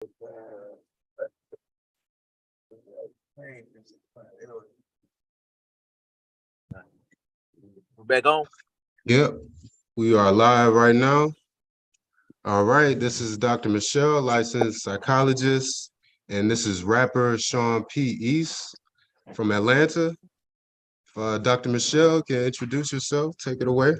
We're back on. Yep, we are live right now. All right, this is Dr. Michele, licensed psychologist, and this is rapper Sean P. East from Atlanta. Dr. Michele, can you introduce yourself? Take it away.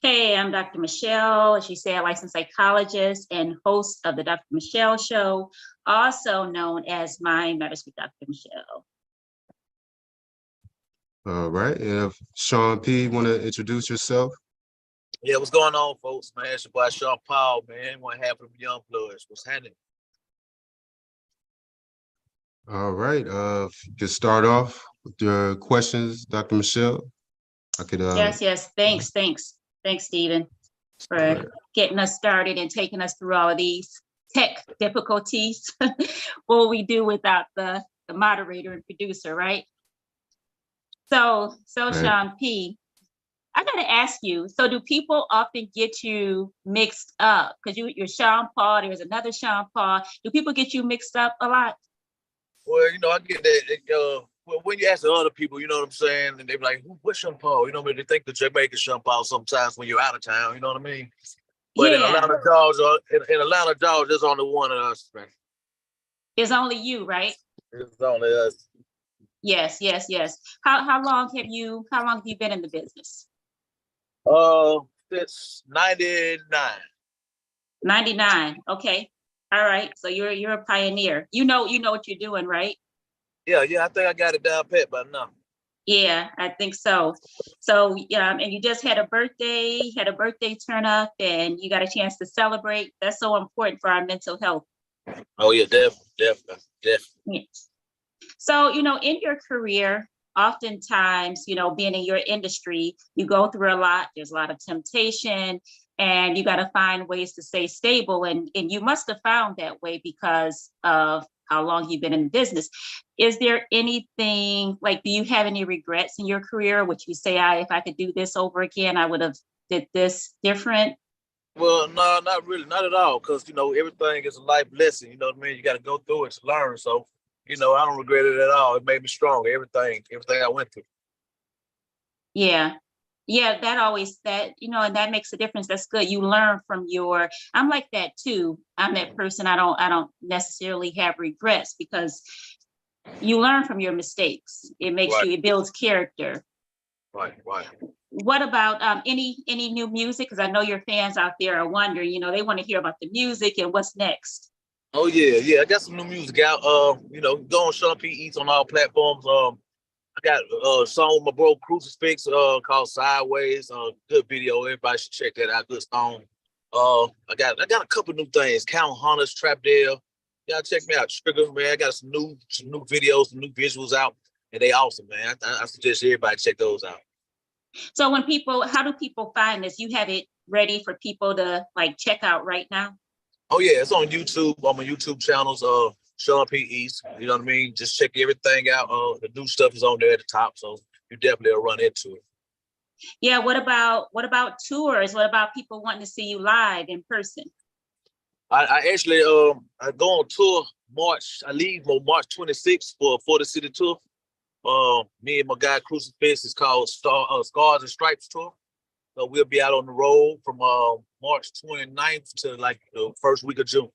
Hey, I'm Dr. Michele, as you say, a licensed psychologist and host of the Dr. Michele Show, also known as My Matters with Dr. Michele. All right, and if Sean P. want to introduce yourself? Yeah, what's going on, folks? Man, it's your boy Sean Paul, man. One half of them young bloods. What's happening? All right, if you could start off with your questions, Dr. Michele. I could. Yes. Thanks, Stephen, for getting us started and taking us through all of these tech difficulties. What will we do without the moderator and producer, right? So Right. Sean P., I got to ask you, so do people often get you mixed up? Because you're Sean Paul, there's another Sean Paul. Do people get you mixed up a lot? Well, I get that. Well, when you ask the other people, you know what I'm saying, and they be like, "What's Sean Paul?" You know what I mean? They think the Jamaican Sean Paul sometimes when you're out of town. You know what I mean? But in Atlanta, Georgia, there's only one of us, man. It's only you, right? It's only us. Yes. How long have you been in the business? Since 99. 99. Okay. All right. So you're a pioneer. You know what you're doing, right? Yeah. I think I got it down pat by now. Yeah, I think so. So and you just had a birthday turn up, and you got a chance to celebrate. That's so important for our mental health. Oh yeah, definitely. Yeah. So, in your career, oftentimes, being in your industry, you go through a lot. There's a lot of temptation, and you got to find ways to stay stable. And you must have found that way because of how long you've been in business. Is there anything, like, do you have any regrets in your career? Which you say, if I could do this over again, I would have did this different? Well, no, not really, not at all. Because, everything is a life lesson. You know what I mean? You got to go through it to learn. So, I don't regret it at all. It made me stronger. Everything I went through. Yeah, that always, and that makes a difference. That's good. You learn from I'm like that too. I'm that person. I don't necessarily have regrets because you learn from your mistakes. It makes Right. it builds character. Right. What about any new music? Because I know your fans out there are wondering, they want to hear about the music and what's next. Oh yeah. I got some new music out. Go on Sean P. Eats on all platforms. I got a song with my bro Crucifix called Sideways. Good video. Everybody should check that out. Good song. I got a couple new things. Count Hunters, Trap Dale. Y'all check me out. Trigger, man. I got some new videos, some new visuals out, and they awesome, man. I suggest everybody check those out. So how do people find this? You have it ready for people to check out right now? Oh yeah, it's on YouTube. On my YouTube channels, Sean P. East. You know what I mean? Just check everything out. The new stuff is on there at the top, so you definitely will run into it. Yeah. What about tours? What about people wanting to see you live in person? I actually I go on tour March. I leave on March 26th for the city tour. Me and my guy Crucifix is called Scars and Stripes tour. So we'll be out on the road from March 29th to the first week of June.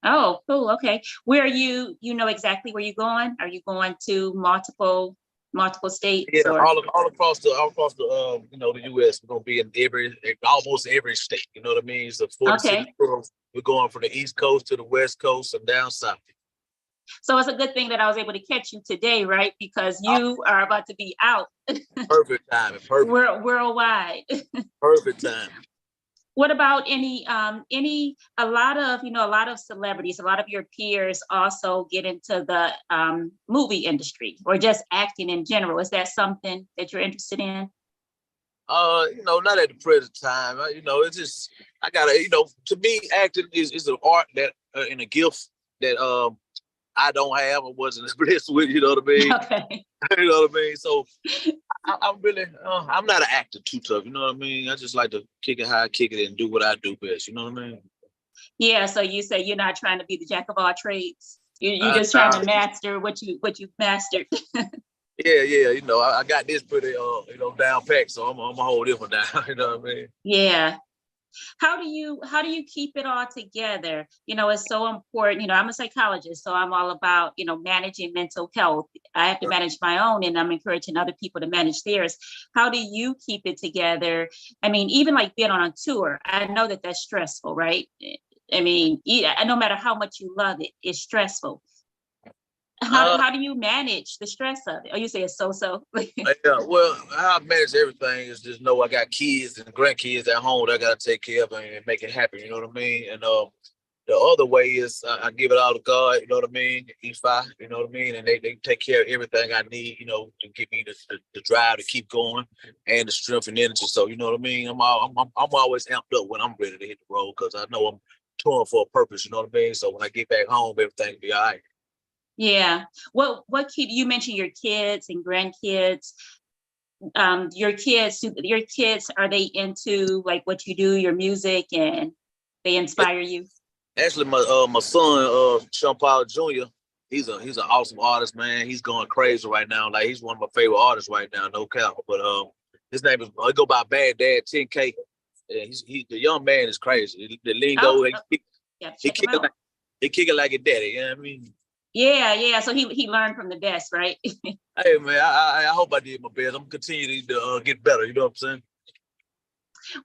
Oh, cool. Okay. Where are you? You know exactly where you're going? Are you going to multiple states? Yeah, all across the the U.S. We're gonna be in almost every state. You know what I mean? It's a 40 city tour. We're going from the East Coast to the West Coast and down south. So it's a good thing that I was able to catch you today, right? Because you are about to be out. Perfect timing. Perfect. Worldwide. Perfect time. What about a lot of celebrities, a lot of your peers also get into the movie industry or just acting in general. Is that something that you're interested in? Not at the present time. It's just I gotta, to me, acting is an art that and a gift that I don't have or wasn't blessed with. You know what I mean? Okay. You know what I mean? So I'm really, I'm not an actor too tough. You know what I mean? I just like to kick it how I kick it and do what I do best. You know what I mean? Yeah, so you say you're not trying to be the jack of all trades. You're just trying Nah, to master what you mastered. yeah. I got this pretty down pack, so I'm gonna hold this one down. You know what I mean? Yeah. How do you keep it all together? It's so important. I'm a psychologist, so I'm all about, managing mental health. I have to manage my own, and I'm encouraging other people to manage theirs. How do you keep it together? I mean, even like being on a tour, I know that that's stressful, right? I mean, no matter how much you love it, it's stressful. How, Uh, how do you manage the stress of it? Oh, you say it's so. yeah. Well, how I manage everything is just know I got kids and grandkids at home that I gotta take care of and make it happen. You know what I mean? And the other way is I give it all to God. You know what I mean? Ifa. You know what I mean? And they take care of everything I need. To give me the drive to keep going and the strength and energy. So you know what I mean? I'm always amped up when I'm ready to hit the road because I know I'm touring for a purpose. You know what I mean? So when I get back home, everything will be all right. Yeah. You mentioned your kids and grandkids. Your kids, are they into like what you do, your music, and they inspire you? Actually, my son, Sean Paul Jr. He's an awesome artist, man. He's going crazy right now. Like he's one of my favorite artists right now, no cap. But his name is I go by Bad Dad 10K. Yeah, the young man is crazy. The lingo, Oh, he, he, yeah, he check them kick it out. like he kick it like a daddy. You know what I mean? Yeah. So he learned from the best, right? Hey man, I hope I did my best. I'm gonna continue to get better. You know what I'm saying?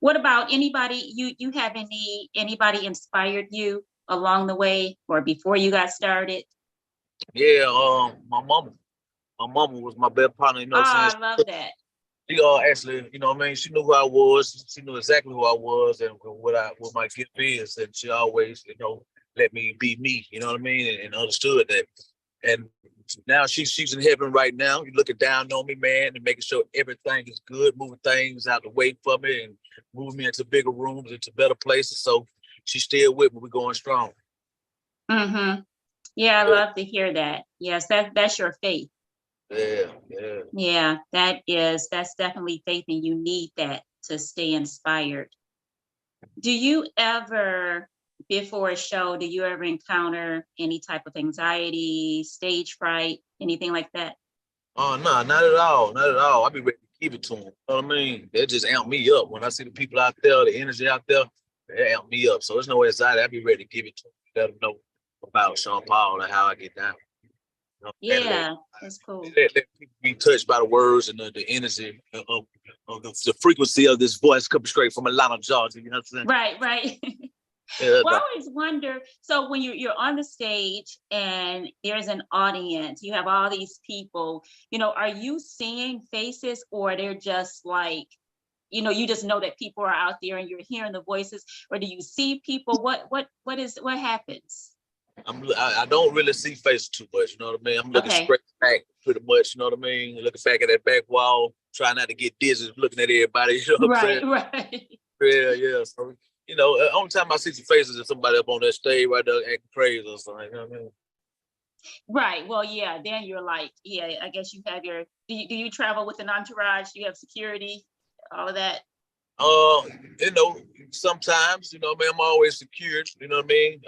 What about anybody? You have anybody inspired you along the way or before you got started? Yeah, my mama was my best partner. You know Oh, what I'm saying? I love that. She actually, you know what I mean? She knew who I was. She knew exactly who I was and what my gift is. And she always, let me be me, you know what I mean? And understood that. And now she's in heaven right now. You looking down on me, man, and making sure everything is good, moving things out the way for me and moving me into bigger rooms, into better places. So she's still with me. We're going strong. Mm-hmm. Yeah, I Yeah, love to hear that. Yes, that's your faith. yeah. Yeah, that's definitely faith, and you need that to stay inspired. Do you ever, before a show, do you ever encounter any type of anxiety, stage fright, anything like that? Oh no, not at all. Not at all. I be ready to give it to them. You know what I mean? They just amp me up. When I see the people out there, the energy out there, they amp me up. So there's no anxiety. I be ready to give it to them. Let them know about Sean Paul and how I get down. And Yeah, that's cool. let people be touched by the words and the energy of the frequency of this voice coming straight from Atlanta, Georgia. You know what I'm Right. saying? Well, I always wonder, so when you're on the stage and there's an audience, you have all these people, are you seeing faces, or they're just like, you just know that people are out there and you're hearing the voices, or do you see people? What happens? I don't really see faces too much, you know what I mean? I'm looking Okay. straight back pretty much, you know what I mean? Looking back at that back wall, trying not to get dizzy, looking at everybody, you know what I'm saying? Right. Yeah. So, only time I see some faces is somebody up on that stage right there acting crazy or something, you know what I mean? Right. Well, yeah, then you're like, yeah, I guess you have do you travel with an entourage? Do you have security, all of that? Uh, you know, Sometimes, what I mean, I'm always secured, you know what I mean?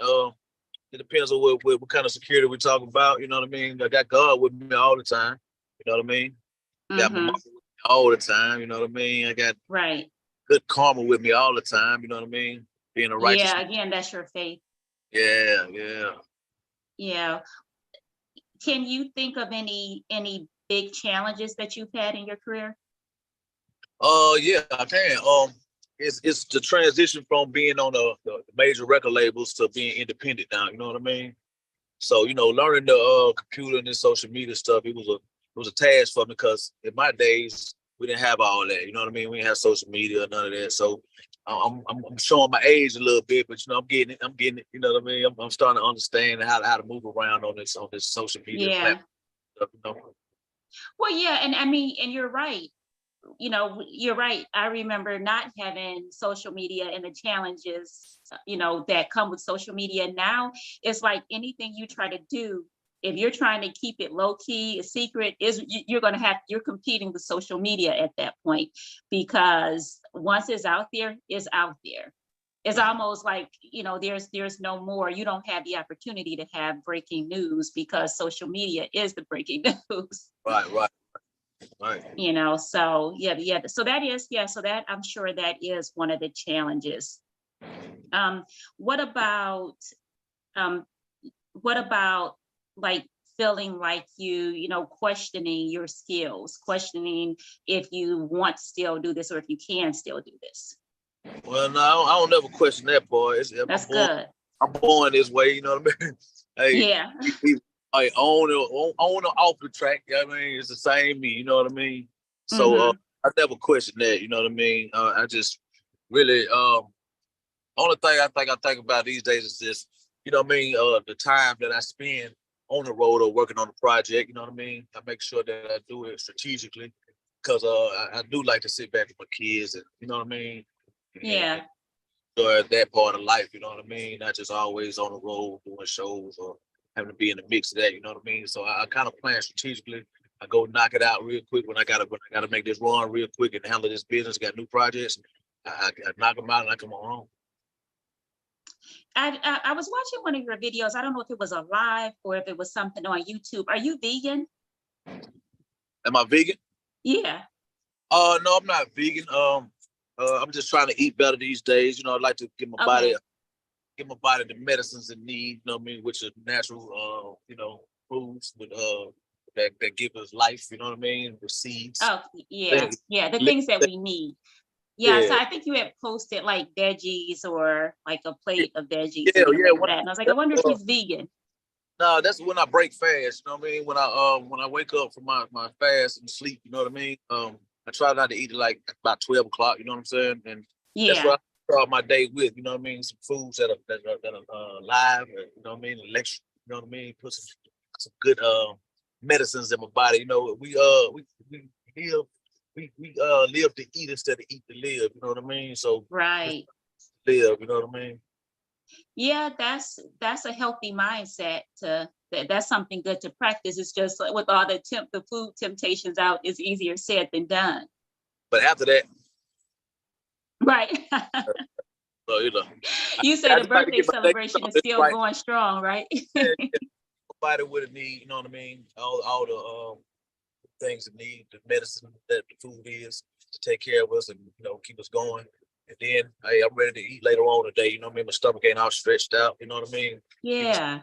It depends on what kind of security we're talking about, you know what I mean? I got God with me all the time, you know what I mean? Got my mom Mm-hmm. with me all the time, you know what I mean? I got Right. good karma with me all the time, you know what I mean? Being a righteous Yeah, man. again, that's your faith. Yeah. Yeah. Can you think of any big challenges that you've had in your career? Yeah, I can. It's the transition from being on the major record labels to being independent now, you know what I mean? So, learning the computer and the social media stuff, it was a task for me because in my days we didn't have all that. You know what I mean? We didn't have social media, none of that. So I'm showing my age a little bit, but I'm getting it. I'm getting it. You know what I mean? I'm starting to understand how to move around on this social media Yeah. platform. Stuff. Well, yeah, and I mean, and you're right. I remember not having social media and the challenges, that come with social media. Now it's like anything you try to do, if you're trying to keep it low key, a secret, you're competing with social media at that point, because once it's out there, it's out there. it's almost like, you know, there's no more, you don't have the opportunity to have breaking news because social media is the breaking news. Right. You know, so yeah. So that is, so that I'm sure that is one of the challenges. What about um, what about like feeling like you know, questioning your skills, questioning if you want to still do this or if you can still do this? Well, no, I don't never question that part. That's good. I'm born this way, you know what I mean? Hey, Yeah. I on or off the track, you know what I mean? It's the same me, you know what I mean? So Mhm. I never question that, you know what I mean? I just really only thing I think about these days is just, you know what I mean, the time that I spend on the road or working on the project, you know what I mean? I make sure that I do it strategically because I do like to sit back with my kids and you know what I mean? Yeah. And enjoy that part of life, you know what I mean? Not just always on the road doing shows or having to be in the mix of that, you know what I mean? So I kind of plan strategically. I go knock it out real quick when I gotta make this run real quick and handle this business, got new projects. I knock them out and I come on home. I was watching one of your videos. I don't know if it was a live or if it was something on YouTube. Are you vegan? Am I vegan? Yeah. No, I'm not vegan. I'm just trying to eat better these days. You know, I like to Okay. give my body the medicines it needs. You know what I mean, which are natural, you know, foods with that give us life. You know what I mean, with seeds. Oh, yeah. Things. Yeah. The things that we need. Yeah. So Yeah, I think you had posted like veggies or like a yeah, plate of veggies yeah, and things yeah. like that. And I was like, I wonder if he's vegan. No, that's when I break fast. You know what I mean? When I wake up from my fast and sleep. You know what I mean? I try not to eat it like about 12 o'clock. You know what I'm saying? And that's Yeah. what I start my day with. You know what I mean? Some foods that are live. You know what I mean? Electric. You know what I mean? Put some good medicines in my body. You know, we live live to eat instead of eat to live. You know what I mean? So just Right. live. You know what I mean? Yeah, that's a healthy mindset that's something good to practice. It's just like with all the food temptations out, it's easier said than done. But after that, Right. you know, You say I the just like to birthday get my day celebration is started still right. going strong, right? Yeah, nobody would have need, you know what I mean? All the things that need the medicine that the food is to take care of us and you know keep us going. And then hey, I'm ready to eat later on today. You know what I mean? My stomach ain't all stretched out. You know what I mean? Give us Yeah.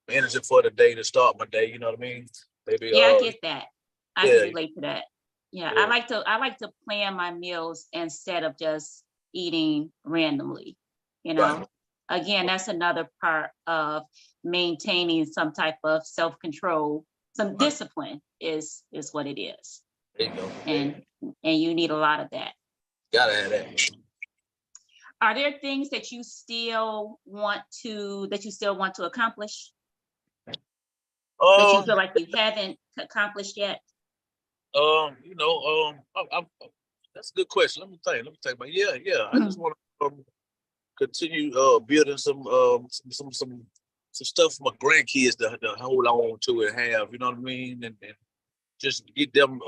energy for the day to start my day. You know what I mean? Maybe Yeah, I get that. I can yeah, relate to that. Yeah, yeah, I like to plan my meals instead of just eating randomly, you right. know. Again, that's another part of maintaining some type of self-control, some Right. discipline is what it is. There you go. And you need a lot of that. Gotta have that. Are there things that you still want to accomplish that you Um, feel like you haven't accomplished yet? you know, that's a good question. Let me think. But yeah. I just want to continue building some stuff for my grandkids to hold on to and have, you know what I mean? And just get them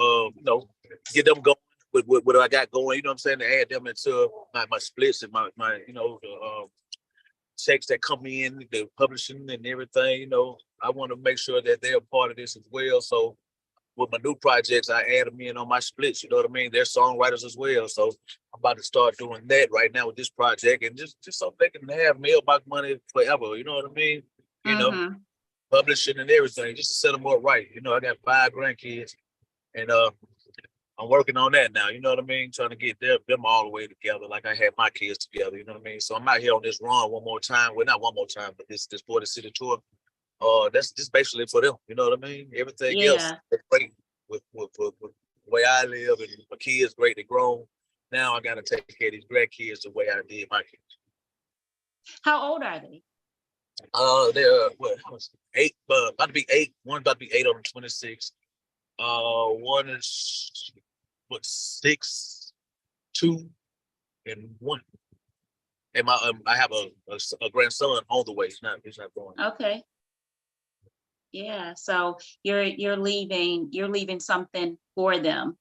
get them going with what I got going, you know what I'm saying, to add them into my splits and my you know, the checks that come in, the publishing and everything, you know. I want to make sure that they're a part of this as well. So with my new projects, I add them in on my splits. You know what I mean? They're songwriters as well. So I'm about to start doing that right now with this project, and just so they can have mailbox money forever. You know what I mean? You know, Mm-hmm. publishing and everything, just to set them up right. You know, I got 5 grandkids, and I'm working on that now. You know what I mean? Trying to get them all the way together, like I had my kids together. You know what I mean? So I'm out here on this run one more time. Well, not one more time, but this 40 city tour. That's just basically for them. You know what I mean? Everything else Yeah. is great with the way I live and my kids great, they grown. Now I gotta take care of these grandkids the way I did my kids. How old are they? They're what? How much? 8, about to be 8. One's about to be 8 on the 26th. One is what 6, 2, and 1. And I have a grandson on the way. He's not born. Okay. Yeah. So you're leaving something for them,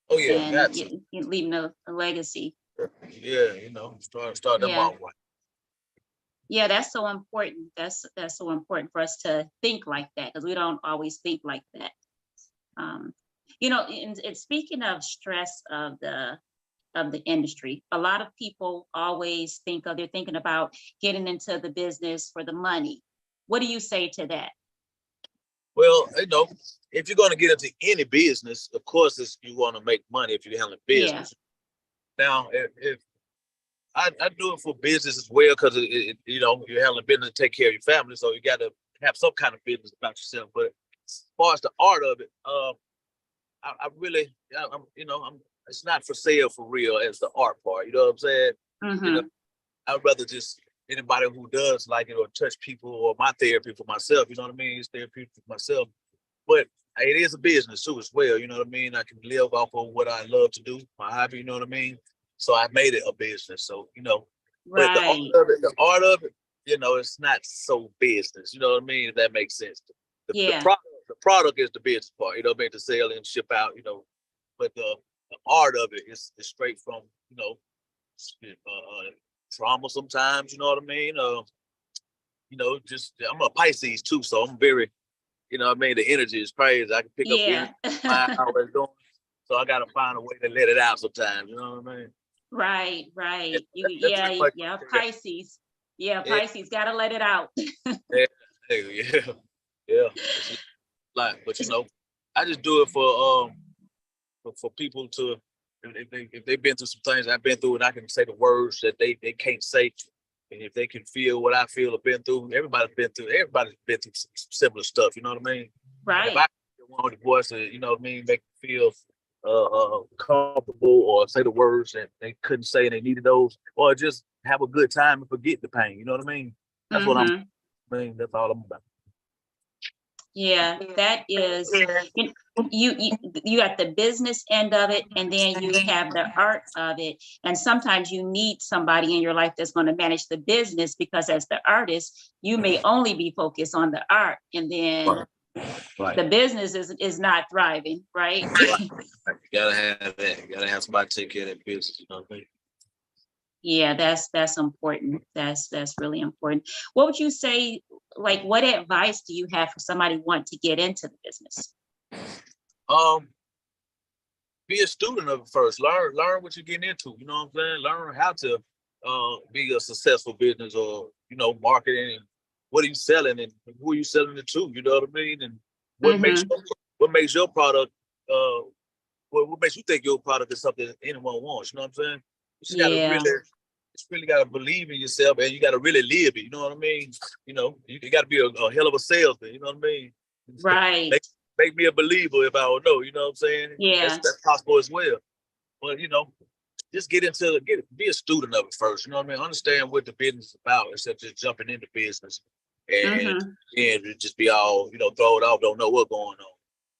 Oh yeah, and got to. you're leaving a legacy. Yeah, start them Yeah. off right. Yeah, that's so important. That's so important for us to think like that, because we don't always think like that. Um, and speaking of stress of the industry, a lot of people always they're thinking about getting into the business for the money. What do you say to that? Well, if you're going to get into any business, of course, you want to make money if you're handling Yeah. business. Now, if I do it for business as well, because you're handling business to take care of your family, so you got to have some kind of business about yourself. But as far as the art of it, I really, I'm it's not for sale for real as the art part. You know what I'm saying? You know, Mm-hmm. I'd rather just anybody who does like it or touch people or my therapy for myself. You know what I mean? It's therapy for myself, but it is a business too as well. You know what I mean? I can live off of what I love to do, my hobby. You know what I mean? So I made it a business. So but Right. the art of it, it's not so business. You know what I mean? If that makes sense. The Yeah. product, is the business part. You know what I mean? To sell and ship out. But the art of it is straight from trauma sometimes. You know what I mean? Just I'm a Pisces too, so I'm very, what I mean, the energy is crazy. I can pick up energy Yeah. my always doing. So I gotta find a way to let it out sometimes, you know what I mean? Right, Yeah, right. that's pretty much Yeah, yeah, Pisces. Yeah, yeah, Pisces gotta let it out. yeah, yeah, yeah. It's a lot. But I just do it for people to if they've been through some things I've been through and I can say the words that they can't say. And if they can feel what I feel or been through, everybody's been through some similar stuff, you know what I mean? And if I Right. can one with the voice to, you know what I mean, make them feel comfortable or say the words that they couldn't say and they needed those, or just have a good time and forget the pain, you know what I mean? That's what Mm-hmm. that's all I'm about. Yeah, that is, you, you got the business end of it, and then you have the art of it. And sometimes you need somebody in your life that's going to manage the business, because as the artist, you may only be focused on the art, and then Right. the business is not thriving, right? Right. You gotta have that. You gotta have somebody take care of that business, you know what I mean? Yeah, that's important. That's really important. What would you say, like, what advice do you have for somebody want to get into the business? Um, be a student of it first. Learn what you're getting into. You know what I'm saying? Learn how to be a successful business, or marketing, and what are you selling and who are you selling it to? You know what I mean? And what makes Mm-hmm. what makes your product what makes you think your product is something anyone wants? You know what I'm saying? You just gotta Yeah, really gotta believe in yourself, and you gotta really live it. You know what I mean? You gotta be a hell of a salesman. You know what I mean? right. make, make me a believer if I don't know. You know what I'm saying? Yeah, That's possible as well. But just be a student of it first. You know what I mean? Understand what the business is about instead of just jumping into business and mm-hmm. just be all throw it off, don't know what's going on.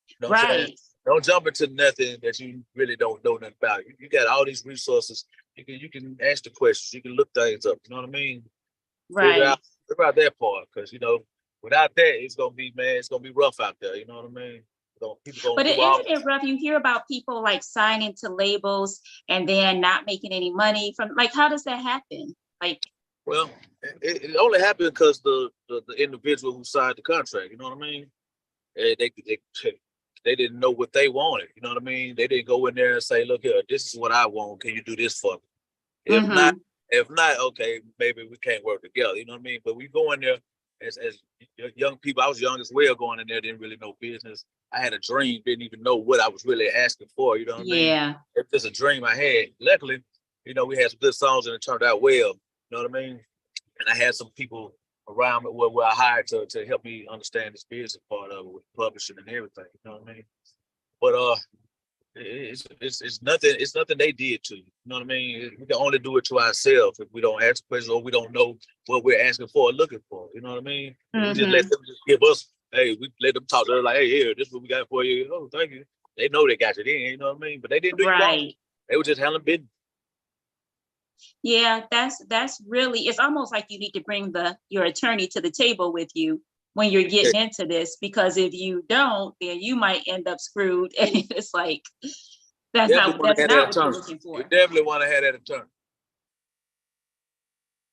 You know what I'm saying? Right, Don't jump into nothing that you really don't know nothing about. You got all these resources. You can ask the questions. You can look things up. You know what I mean? Figure right. out figure out that part, because without that, it's gonna be, man. It's gonna be rough out there. You know what I mean? People gonna But do all. isn't it rough? You hear about people like signing to labels and then not making any money from, like, how does that happen? Like, Well, it only happened because the individual who signed the contract. You know what I mean? They didn't know what they wanted. You know what I mean? They didn't go in there and say, "Look here, this is what I want. Can you do this for me?" If not, mm-hmm. okay, maybe we can't work together. You know what I mean? But we go in there as young people. I was young as well, going in there, didn't really know business. I had a dream, didn't even know what I was really asking for. You know what I mean? Yeah, It's just a dream I had. Luckily, we had some good songs and it turned out well. You know what I mean? And I had some people around me where I hired to help me understand this business part of it with publishing and everything. You know what I mean? But it's nothing they did to you. You know what I mean? We can only do it to ourselves if we don't ask questions or we don't know what we're asking for or looking for. You know what I mean? If we just let mm-hmm. them just give us, hey, we let them talk to us like, hey, here, this is what we got for you. Oh, thank you. They know they got you then, you know what I mean? But they didn't do you wrong. Right. They were just handling business. Yeah, that's really, it's almost like you need to bring your attorney to the table with you when you're Yeah, getting into this, because if you don't, then you might end up screwed. And it's like, That's Definitely not want that's to have that not what you're attorney. looking You for. definitely want to have that attorney.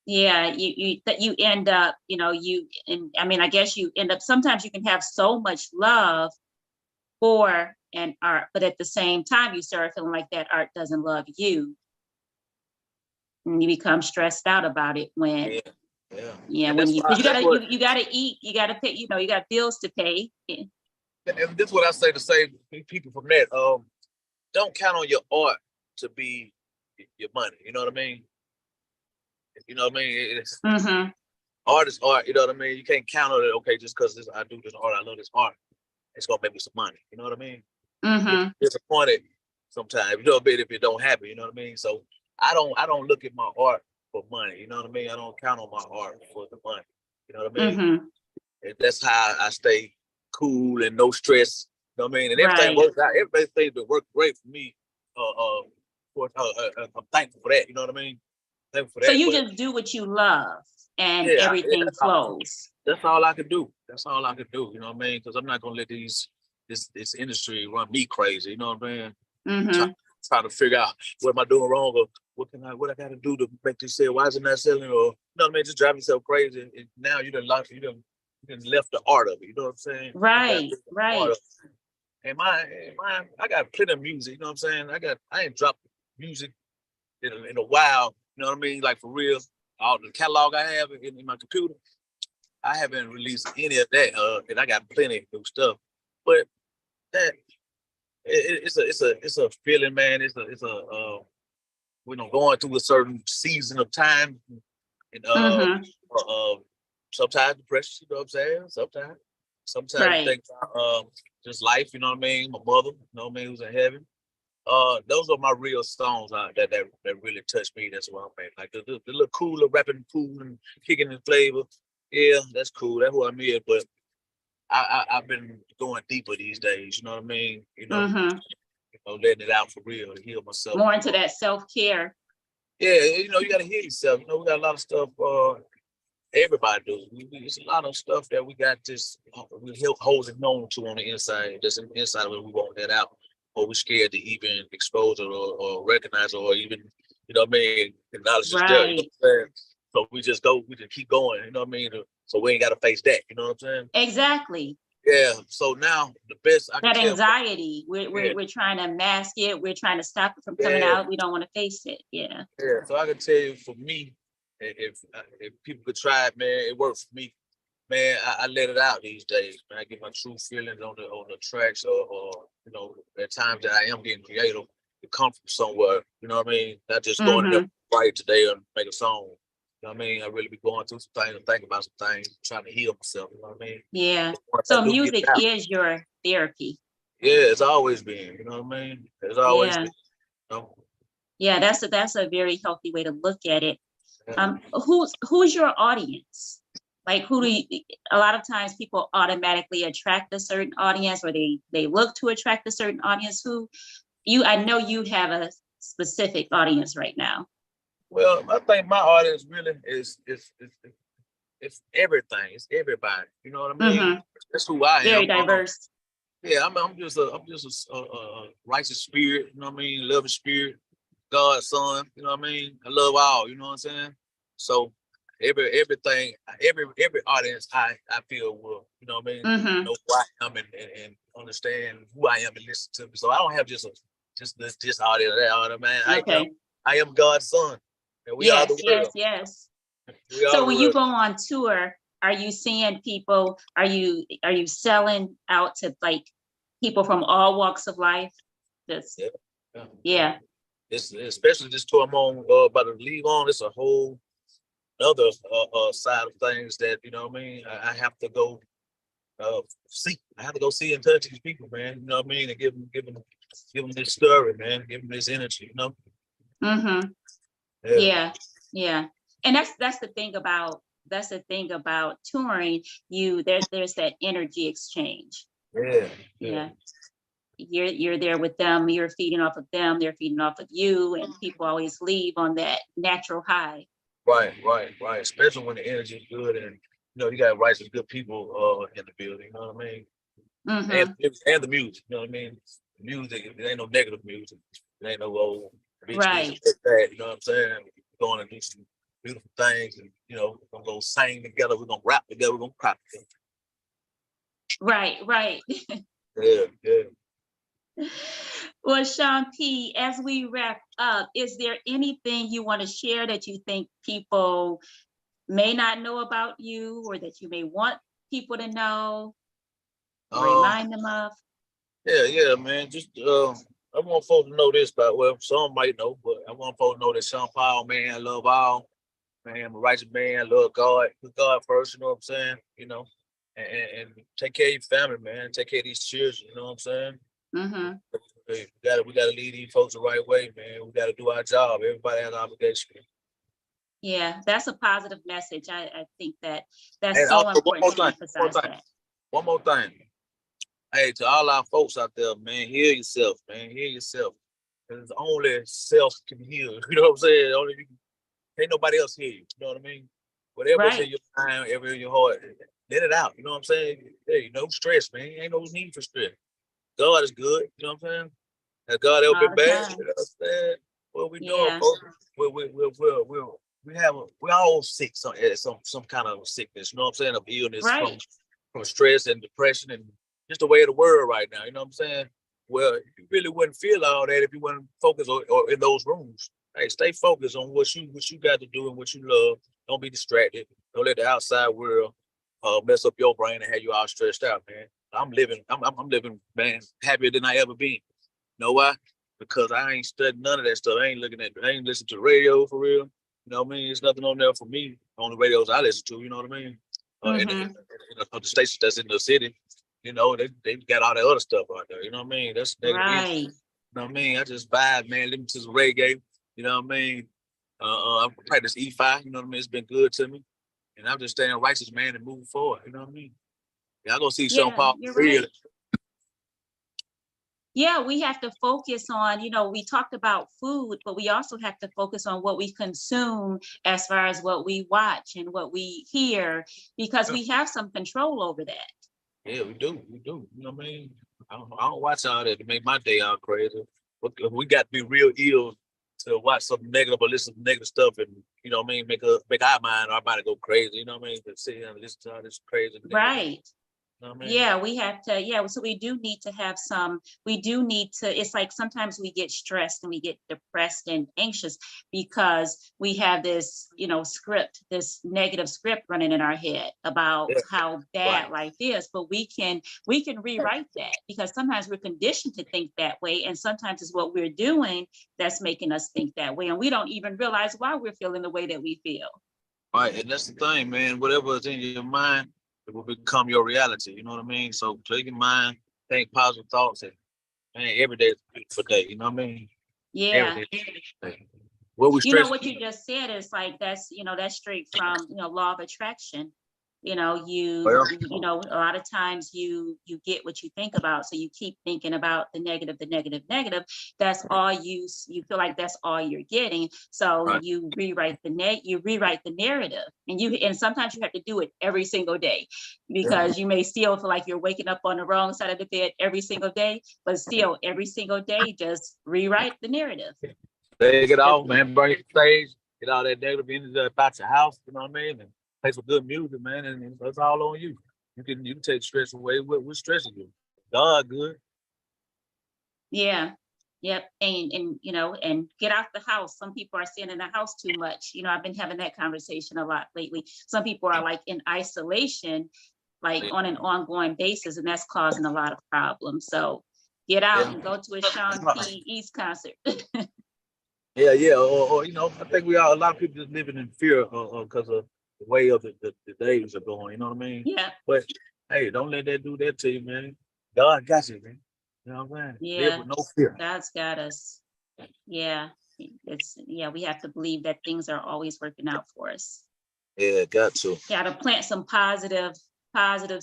Yeah, you end up, and I mean, I guess you end up, sometimes you can have so much love for an art, but at the same time, you start feeling like that art doesn't love you. And you become stressed out about it when, And when that's because why that's what you gotta eat, you gotta pay, you got bills to pay. and this is what I say to save people from that. Don't count on your art to be your money. You know what I mean? You know what I mean? Mm-hmm. Art is art. You know what I mean? You can't count on it. Okay, just because I do this art, I love this art. It's gonna make me some money. You know what I mean? You Mm-hmm. get disappointed sometimes. You know a bit if it don't happen. You know what I mean? So I don't look at my art for money. You know what I mean? I don't count on my art for the money. You know what I mean? Mm-hmm. And that's how I stay cool and no stress. You know what I mean? And everything Right. works out. Everything that worked great for me. I'm thankful for that. You know what I mean? Thankful for So that. you But just do what you love and yeah, everything flows. that's all I could do. That's all I could do. You know what I mean? Because I'm not gonna let this industry run me crazy. You know what I mean? Mm-hmm. Try to figure out what am I doing wrong or what I gotta do to make this sell. Why is it not selling? Or you know what I mean? Just drive yourself crazy. And now you done left the art of it. You know what I'm saying? Right. Right. And I got plenty of music. You know what I'm saying? I ain't dropped music in a while. You know what I mean? Like for real. All the catalog I have in my computer, I haven't released any of that. And I got plenty of new stuff. But that it's a feeling, man. Going through a certain season of time, and Mm-hmm. sometimes depression. You know what I'm saying? Sometimes you Right. think about just life. You know what I mean? My mother, you know what I mean, who's in heaven. Those are my real songs that really touch me. That's what I mean. Like the little cooler, rapping cool and kicking in flavor. Yeah, that's cool. That's what I mean. But I've been going deeper these days. You know what I mean? Mm-hmm. Letting it out for real to heal myself. More into that self-care. Yeah, you got to heal yourself. We got a lot of stuff. Everybody does. It's a lot of stuff that we got just we holding on to on the inside. Just in the inside when we want that out, or we're scared to even expose it or recognize it, or even what I mean, acknowledge it's there. You know Right. what I'm saying? So we just keep going. You know what I mean? So we ain't got to face that. You know what I'm saying? Exactly. Yeah. So now the best I can That tell. anxiety, Yeah. we're trying to mask it. We're trying to stop it from coming Yeah. out. We don't want to face it. Yeah. Yeah. So I can tell you, for me, if people could try it, man, it worked for me. Man, I let it out these days. Man, I get my true feelings on the tracks, or at times that I am getting creative. It comes from somewhere. You know what I mean? Not just going in there Mm-hmm. right today and make a song. You know what I mean? I really be going through some things and think about some things, trying to heal myself. You know what I mean? Yeah. But once I So do get music it out, is your therapy. yeah, it's always been. You know what I mean? It's always Yeah. been. You know? Yeah. That's a very healthy way to look at it. Yeah. Who's your audience? Like who do you, a lot of times people automatically attract a certain audience, or they look to attract a certain audience. I know you have a specific audience right now. Well, I think my audience really it's everything. It's everybody. You know what I mean? Mm-hmm. That's who I Very am. diverse. Yeah, I'm just a righteous spirit. You know what I mean? Loving spirit, God's son. You know what I mean? I love all. You know what I'm saying? So everything, every audience, I feel will, you know what I mean, Mm-hmm. know who I am and understand who I am and listen to me. So I don't have just audience that audience, man. Okay. I am God's son, and we are Yes, the yes, world. yes. We are So the when you world. go on tour, are you seeing people, are you selling out to like people from all walks of life? This, Yeah, yeah, yeah. yeah. It's especially this tour I'm on, about to leave on. It's a whole other side of things that what I mean. I have to go see. I have to go see and touch these people, man. You know what I mean, and give them this story, man. Give them this energy. Mm-hmm. Yeah, Yeah, yeah. And that's the thing about touring. There's that energy exchange. yeah, yeah. Yeah. You're there with them, you're feeding off of them, they're feeding off of you, and people always leave on that natural high. Right, right, right. Especially when the energy is good and you got rights with good people in the building. You know what I mean? Mm-hmm. And the music. You know what I mean? music. It ain't no negative music. It ain't no old bitch this Right, and that. You know what I'm saying? We're going to do some beautiful things, and we're gonna sing together. We're gonna rap together. We're gonna cry together. right, right. Yeah, yeah. Well, Sean P, as we wrap up, is there anything you want to share that you think people may not know about you, or that you may want people to know, Um, remind them of? yeah, man. Just I want folks to know this about, well, some might know, but I want folks to know that Sean Paul, man, I love all. Man, I'm a righteous man, love God, put God first, you know what I'm saying? And take care of your family, man. Take care of these children, you know what I'm saying? Mm-hmm. Hey, we gotta lead these folks the right way, man. We gotta do our job. Everybody has an obligation. Yeah, that's a positive message. I think that's And so also important to emphasize that. one more thing. Hey, to all our folks out there, man, heal yourself, man. Heal yourself. Because only self can heal. You know what I'm saying? Only you can, ain't nobody else heal you. You know what I mean? Whatever's in Right. your mind, whatever in your heart, let it out. You know what I'm saying? Hey, no stress, man. Ain't no need for stress. God is good. You know what I'm saying? Has God ever All been the bad? You time. know what I'm saying? What we doing, Yeah. folks? We all sick some kind of sickness. You know what I'm saying? Of illness Right. from stress and depression and just the way of the world right now. You know what I'm saying? Well, you really wouldn't feel all that if you wouldn't focus or in those rooms. Hey, stay focused on what you got to do and what you love. Don't be distracted. Don't let the outside world mess up your brain and have you all stressed out, man. I'm living, man, happier than I ever been. You know why? Because I ain't studying none of that stuff. I ain't listening to radio for real. You know what I mean? It's nothing on there for me on the radios I listen to. You know what I mean? Mm-hmm. The stations that's in the city, they got all that other stuff out there. You know what I mean? That's negative energy. Right. You know what I mean? I just vibe, man. Listen to some reggae. You know what I mean? I practice E5. You know what I mean? It's been good to me, and I'm just staying righteous, man, and moving forward. You know what I mean? Yeah, I go see Sean Yeah, Paul you're real. right. Yeah, we have to focus on, we talked about food, but we also have to focus on what we consume as far as what we watch and what we hear, because we have some control over that. Yeah, we do. We do. You know what I mean? I don't watch all that to make my day all crazy. But we got to be real ill to watch something negative or listen to negative stuff, and you know what I mean, make our mind, our body go crazy. You know what I mean? To sit here and listen to all this crazy negative. Right. You know what I mean? Yeah, we have to, yeah, so we do need to, it's like sometimes we get stressed and we get depressed and anxious because we have this, this negative script running in our head about Yeah, how right. bad life is. But we can rewrite that, because sometimes we're conditioned to think that way. And sometimes it's what we're doing that's making us think that way. And we don't even realize why we're feeling the way that we feel. Right, and that's the thing, man. Whatever is in your mind, it will become your reality. You know what I mean? So take your mind, think positive thoughts, and man, every day is a beautiful day. You know what I mean? Every Yeah. day. Is a beautiful day. What we You know stress. what you just said is like that's straight from law of attraction. A lot of times you get what you think about, so you keep thinking about the negative, the negative, negative. That's all you feel like that's all you're getting. So Right. you rewrite the narrative, and sometimes you have to do it every single day, Yeah. because you may still feel like you're waking up on the wrong side of the bed every single day, but still every single day just rewrite the narrative. Take it Just off, man. Burn your stage. Get all that negative energy about your house. You know what I mean? And play some good music, man. And that's all on you. You can take stress away. What stresses you? God, good. Yeah. Yep. And get out the house. Some people are staying in the house too much. I've been having that conversation a lot lately. Some people are like in isolation, like on an ongoing basis, and that's causing a lot of problems. So get out Yeah. and go to a Sean P. East concert. Yeah. Or I think a lot of people just living in fear because of the way of the days are going. You know what I mean? Yeah. But hey, don't let that do that to you, man. God got you, man. You know what I'm saying? Live Yeah. with no fear. God's got us. Yeah. We have to believe that things are always working out for us. Yeah, got to. Got to plant some positive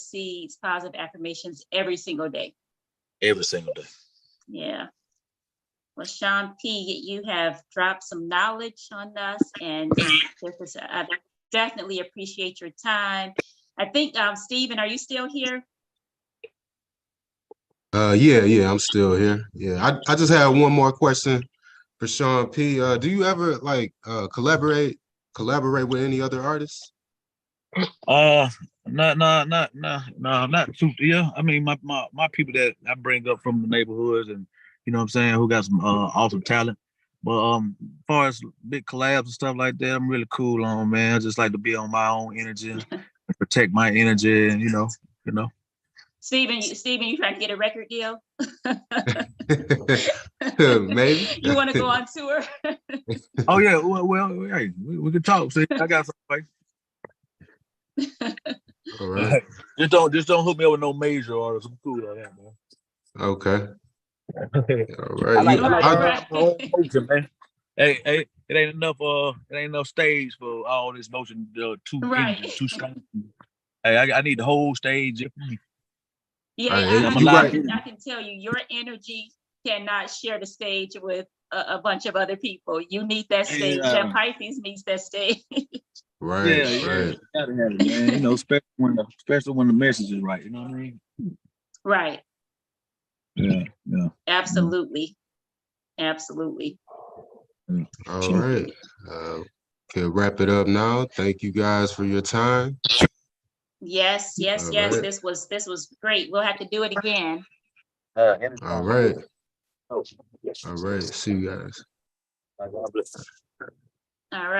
seeds, positive affirmations every single day. Every single day. Yeah. Well, Sean P, you have dropped some knowledge on us, and I definitely appreciate your time. I think, Stephen, are you still here? Yeah, I'm still here. Yeah, I just had one more question for Sean P. Do you ever like collaborate with any other artists? Uh, not too. Yeah, I mean, my people that I bring up from the neighborhoods, and you know what I'm saying, who got some awesome talent. But as far as big collabs and stuff like that, I'm really cool on, man. I just like to be on my own energy and protect my energy, and you know. Steven, you trying to get a record deal? Maybe. You want to go on tour? Oh yeah, well hey, we can talk. See, I got something. All right. Just don't hook me up with no major artists. I'm cool on that, man. Okay. All I right. like You, I like to I, have my own motion, man. Hey, it ain't enough stage for all this motion. Too Right. too strong. Hey, I need the whole stage. Yeah, I, I'm you alive. right. I can tell you, your energy cannot share the stage with a bunch of other people. You need that stage. Yeah, That Pisces needs that stage. Right. yeah. Right. Gotta have it, man. Especially when the message is right. You know what I mean? Right. Yeah. Absolutely. Absolutely. All right. Can wrap it up now. Thank you guys for your time. Yes. All right. This was great. We'll have to do it again. All right. All right. See you guys. All right.